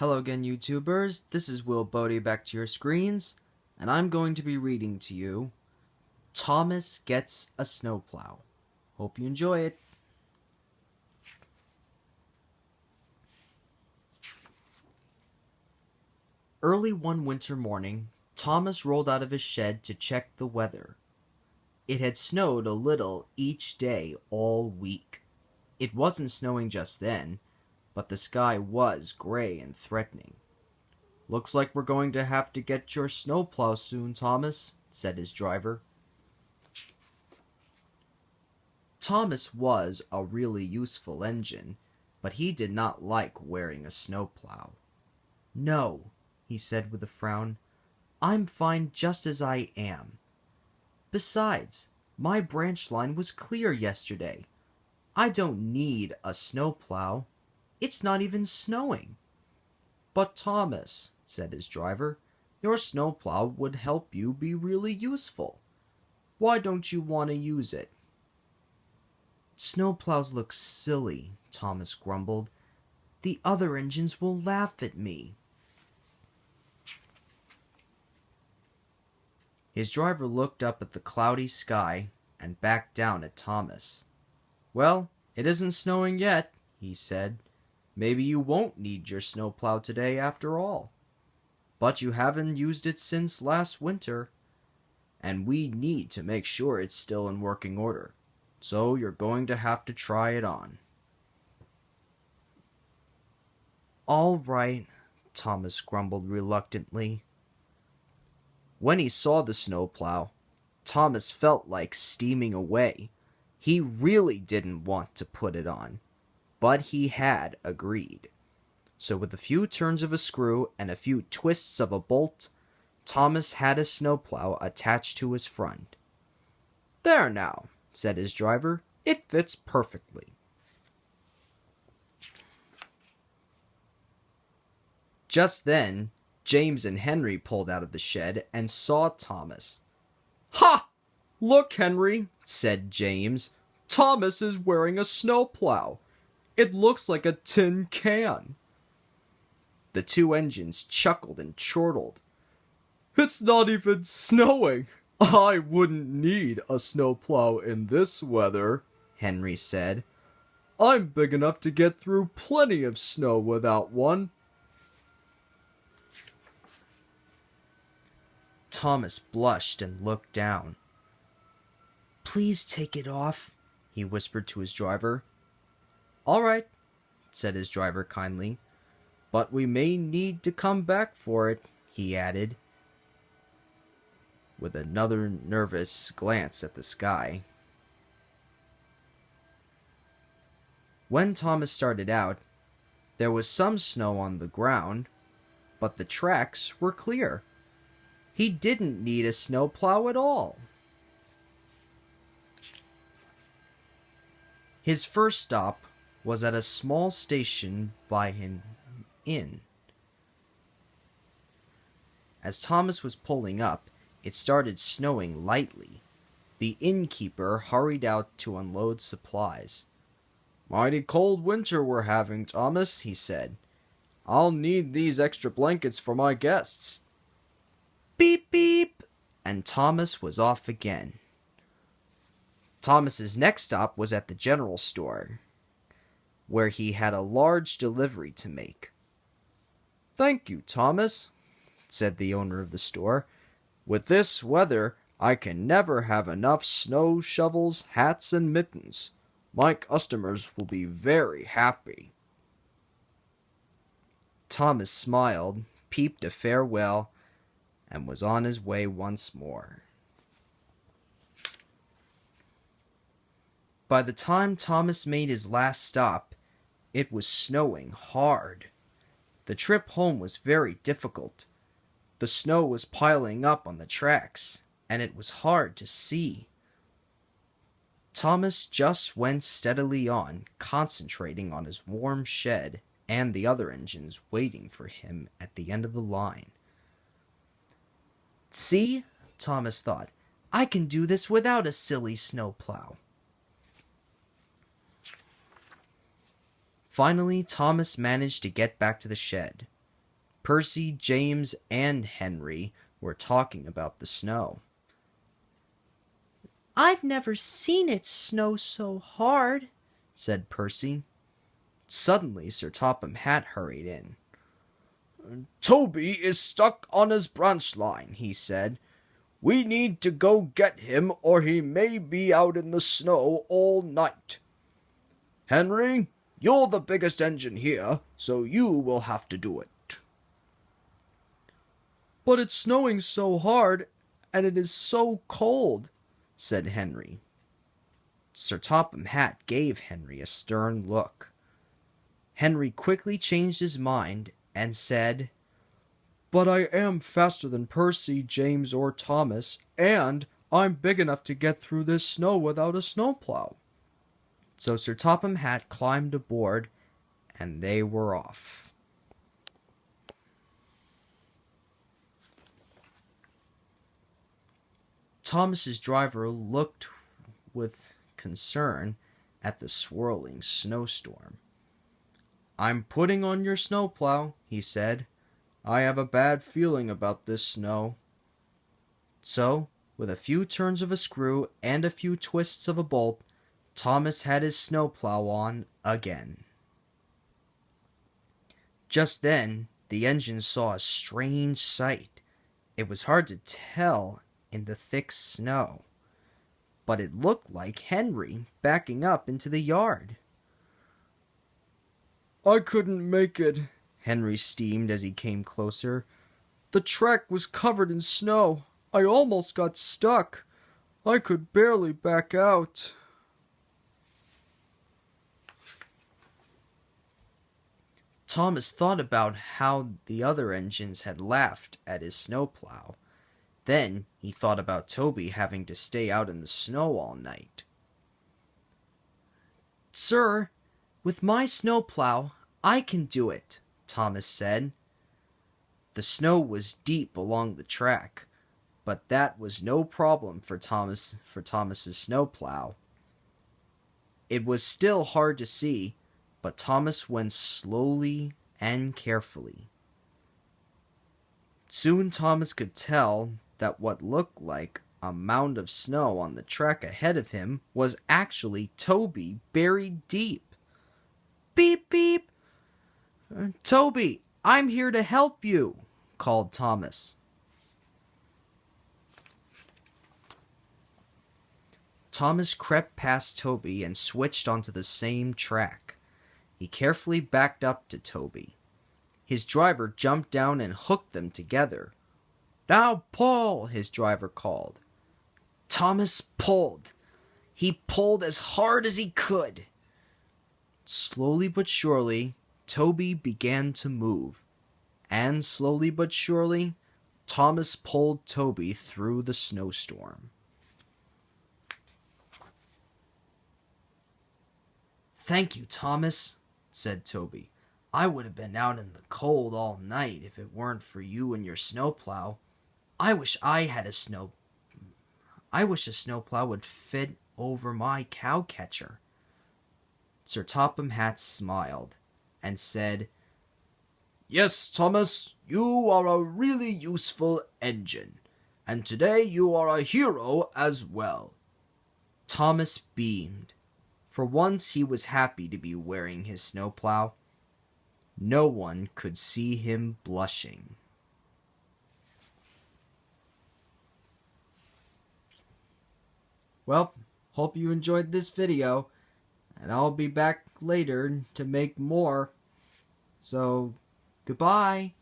Hello again, YouTubers. This is Will Bodie back to your screens, and I'm going to be reading to you Thomas Gets a Snowplow. Hope you enjoy it. Early one winter morning, Thomas rolled out of his shed to check the weather. It had snowed a little each day all week. It wasn't snowing just then, but the sky was gray and threatening. "Looks like we're going to have to get your snowplow soon, Thomas," said his driver. Thomas was a really useful engine, but he did not like wearing a snowplow. "No," he said with a frown, "I'm fine just as I am. Besides, my branch line was clear yesterday. I don't need a snowplow. It's not even snowing." "But Thomas," said his driver, "your snowplow would help you be really useful. Why don't you want to use it?" "Snowplows look silly," Thomas grumbled. "The other engines will laugh at me." His driver looked up at the cloudy sky and back down at Thomas. "Well, it isn't snowing yet," he said. "Maybe you won't need your snowplow today after all. But you haven't used it since last winter, and we need to make sure it's still in working order. So you're going to have to try it on." "All right," Thomas grumbled reluctantly. When he saw the snowplow, Thomas felt like steaming away. He really didn't want to put it on, but he had agreed. So with a few turns of a screw and a few twists of a bolt, Thomas had a snowplow attached to his front. "There now," said his driver, "it fits perfectly." Just then, James and Henry pulled out of the shed and saw Thomas. "Ha! Look, Henry," said James. "Thomas is wearing a snowplow. It looks like a tin can." The two engines chuckled and chortled. "It's not even snowing. I wouldn't need a snowplow in this weather," Henry said. "I'm big enough to get through plenty of snow without one." Thomas blushed and looked down. "Please take it off," he whispered to his driver. "All right," said his driver kindly. "But we may need to come back for it," he added, with another nervous glance at the sky. When Thomas started out, there was some snow on the ground, but the tracks were clear. He didn't need a snowplow at all. His first stop was at a small station by an inn. As Thomas was pulling up, it started snowing lightly. The innkeeper hurried out to unload supplies. "Mighty cold winter we're having, Thomas," he said. "I'll need these extra blankets for my guests." Beep, beep, and Thomas was off again. Thomas's next stop was at the general store, where he had a large delivery to make. "Thank you, Thomas," said the owner of the store. "With this weather, I can never have enough snow shovels, hats, and mittens. My customers will be very happy." Thomas smiled, peeped a farewell, and was on his way once more. By the time Thomas made his last stop, it was snowing hard. The trip home was very difficult. The snow was piling up on the tracks, and it was hard to see. Thomas just went steadily on, concentrating on his warm shed and the other engines waiting for him at the end of the line. "See," Thomas thought, "I can do this without a silly snowplow." Finally, Thomas managed to get back to the shed. Percy, James, and Henry were talking about the snow. "I've never seen it snow so hard," said Percy. Suddenly Sir Topham Hatt hurried in. "Toby is stuck on his branch line," he said. "We need to go get him, or he may be out in the snow all night. Henry, you're the biggest engine here, so you will have to do it." "But it's snowing so hard, and it is so cold," said Henry. Sir Topham Hatt gave Henry a stern look. Henry quickly changed his mind and said, "But I am faster than Percy, James, or Thomas, and I'm big enough to get through this snow without a snowplow." So Sir Topham Hatt climbed aboard, and they were off. Thomas's driver looked with concern at the swirling snowstorm. "I'm putting on your snowplow," he said. "I have a bad feeling about this snow." So, with a few turns of a screw and a few twists of a bolt, Thomas had his snowplow on again. Just then, the engine saw a strange sight. It was hard to tell in the thick snow, but it looked like Henry backing up into the yard. "I couldn't make it," Henry steamed as he came closer. "The track was covered in snow. I almost got stuck. I could barely back out." Thomas thought about how the other engines had laughed at his snowplow. Then he thought about Toby having to stay out in the snow all night. "Sir, with my snowplow, I can do it," Thomas said. The snow was deep along the track, but that was no problem for Thomas's snowplow. It was still hard to see, but Thomas went slowly and carefully. Soon Thomas could tell that what looked like a mound of snow on the track ahead of him was actually Toby buried deep. "Beep, beep." "Toby, I'm here to help you," called Thomas. Thomas crept past Toby and switched onto the same track. He carefully backed up to Toby. His driver jumped down and hooked them together. "Now pull," his driver called. Thomas pulled. He pulled as hard as he could. Slowly but surely, Toby began to move. And slowly but surely, Thomas pulled Toby through the snowstorm. "Thank you, Thomas," said Toby. "I would have been out in the cold all night if it weren't for you and your snowplow. I wish a snowplow would fit over my cow catcher." Sir Topham Hatt smiled and said, "Yes, Thomas, you are a really useful engine, and today you are a hero as well." Thomas beamed. For once he was happy to be wearing his snowplow. No one could see him blushing. Well, hope you enjoyed this video, and I'll be back later to make more. So, goodbye.